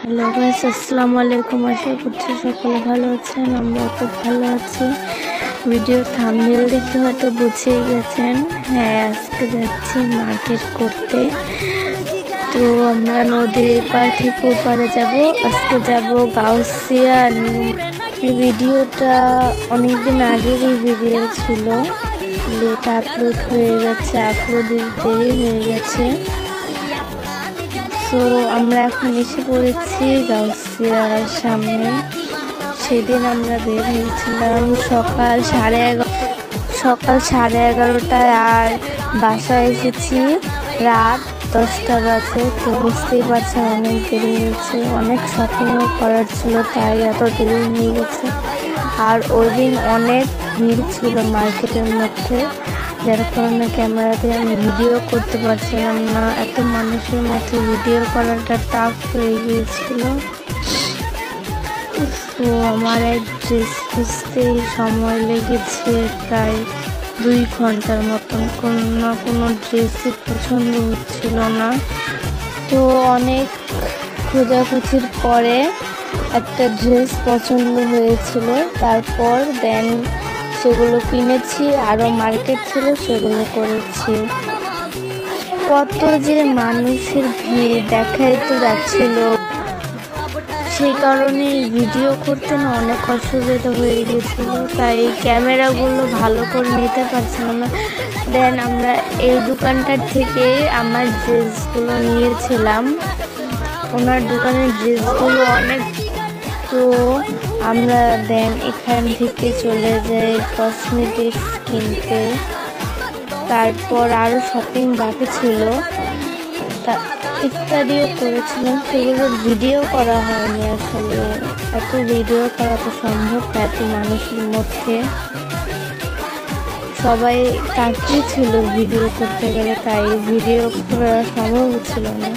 Hello guys, আসসালামু আলাইকুম। আশা করছি সকলে ভালো আছেন। আমরা খুব ভালো আছি। ভিডিও থাম্বনেল দেখে হয়তো বুঝেই গেছেন, হ্যাঁ আজকে যাচ্ছি মার্কেট করতে। তো আমরা নদীর এপার থেকে ওপারে যাব। আজকে যাব গাউসিয়া। এই ভিডিওটা অনেকদিন আগের এই ভিডিও ছিল, লেট আপলোড হয়ে গেছে, আপলোডের দেরি হয়ে গেছে। তো আমরা এখন এসে পড়েছি গাউসিয়ার সামনে। সেদিন আমরা বের হয়েছিলাম সকাল 11:30টায়, আর বাসায় এসেছি রাত 10টা বাজে। তো বুঝতেই পারছেন অনেক দেরি হয়েছে, অনেক শপিংও করার ছিল, তাই এত দেরি হয়ে গেছে। আর ওই দিন অনেক ভিড় ছিল মার্কেটের মধ্যে, যার কারণে ক্যামেরা দিয়ে আমি ভিডিও করতে পারছিলাম না। এত মানুষের মধ্যে ভিডিও করাটা টাফ হয়ে গিয়েছিল। তো আমার এক ড্রেস খুঁজতেই সময় লেগেছে প্রায় 2 ঘন্টার মতন। কোনো না কোনো ড্রেসই পছন্দ হচ্ছিল না। তো অনেক খোঁজাখুঁজির পরে একটা ড্রেস পছন্দ হয়েছিল, তারপর দেন সেগুলো কিনেছি। আরও মার্কেট ছিল, সেগুলো করেছি। কত যে মানুষের ভিড় দেখাই তো যাচ্ছিল, সেই কারণে ভিডিও করতে না অনেক অসুবিধা হয়ে গেছিল, তাই ক্যামেরাগুলো ভালো করে নিতে পারছিলাম না। দেন আমরা এই দোকানটার থেকে আমার ড্রেসগুলো নিয়েছিলাম। ওনার দোকানের ড্রেসগুলো অনেক। তো আমরা দেন এখান থেকে চলে যাই কসমেটিক্স কিনতে। তারপর আরও শপিং বাকি ছিল, ইত্যাদিও করেছিলাম, সেগুলোর ভিডিও করা হয়নি। আসলে এত ভিডিও করা তো সম্ভব না এত মানুষের মধ্যে, সবাই তাকিয়ে ছিল ভিডিও করতে গেলে, তাই ভিডিও করা সম্ভব ছিল না।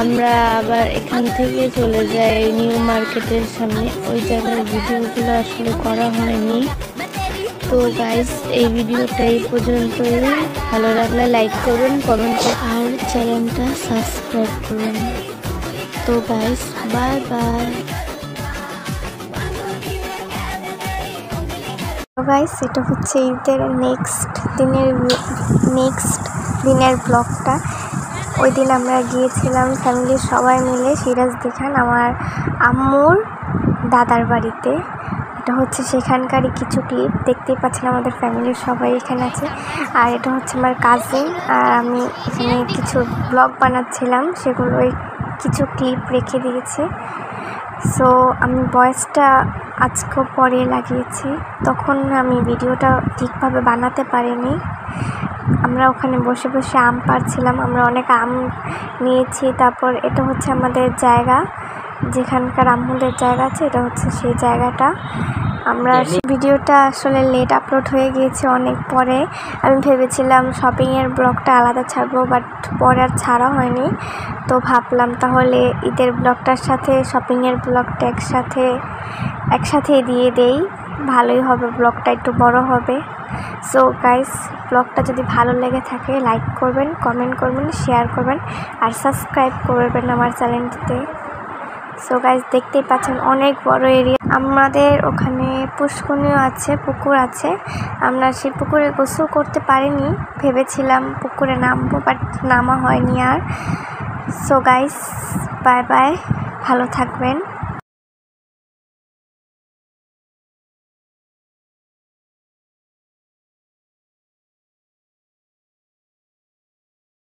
আমরা আবার এখান থেকে চলে যাই নিউ মার্কেটের সামনে, ওই জায়গায় ভিডিওগুলো আসলে করা হয়নি। তো গাইস, এই ভিডিওটা এই পর্যন্তই। ভালো লাগলে লাইক করবেন, কমেন্ট করবেন, আর চ্যানেলটা সাবস্ক্রাইব করবেন। তো গাইস, বাই বাই। গাইস, এটা হচ্ছে ঈদের নেক্সট দিনের ব্লগটা। ওই দিন আমরা গিয়েছিলাম ফ্যামিলির সবাই মিলে সিরাজ দেখান আমার আম্মুর দাদার বাড়িতে। এটা হচ্ছে সেখানকারই কিছু ক্লিপ, দেখতেই পাচ্ছেন আমাদের ফ্যামিলির সবাই এখানে আছে। আর এটা হচ্ছে আমার কাজিন, আর আমি এখানে কিছু ব্লগ বানাচ্ছিলাম, সেগুলোই কিছু ক্লিপ রেখে দিয়েছি। সো আমি ভয়েসটা আজকেও পরে লাগিয়েছি, তখন আমি ভিডিওটা ঠিকভাবে বানাতে পারিনি। আমরা ওখানে বসে বসে আম পাড়ছিলাম, আমরা অনেক আম নিয়েছি। তারপর এটা হচ্ছে আমাদের জায়গা, যেখানকার আম্মুদের জায়গা আছে, এটা হচ্ছে সেই জায়গাটা। আমরা ভিডিওটা আসলে লেট আপলোড হয়ে গিয়েছে অনেক পরে। আমি ভেবেছিলাম শপিংয়ের ব্লগটা আলাদা ছাড়বো, বাট পরে আর ছাড়া হয়নি। তো ভাবলাম তাহলে ঈদের ব্লগটার সাথে শপিংয়ের ব্লগটা একসাথে দিয়ে দেই, ভালোই হবে, ব্লগটা একটু বড় হবে। সো গাইস, ব্লগটা যদি ভালো লেগে থাকে লাইক করবেন, কমেন্ট করবেন, শেয়ার করবেন, আর সাবস্ক্রাইব করবেন আমার চ্যানেলটিতে। সো গাইস, দেখতেই পাচ্ছেন অনেক বড় এরিয়া। আমাদের ওখানে পুষ্করণীয় আছে, পুকুর আছে। আমরা সেই পুকুরে গোসল করতে পারিনি, ভেবেছিলাম পুকুরে নামবো, বাট নামা হয়নি আর। সো গাইস, বাই বাই, ভালো থাকবেন।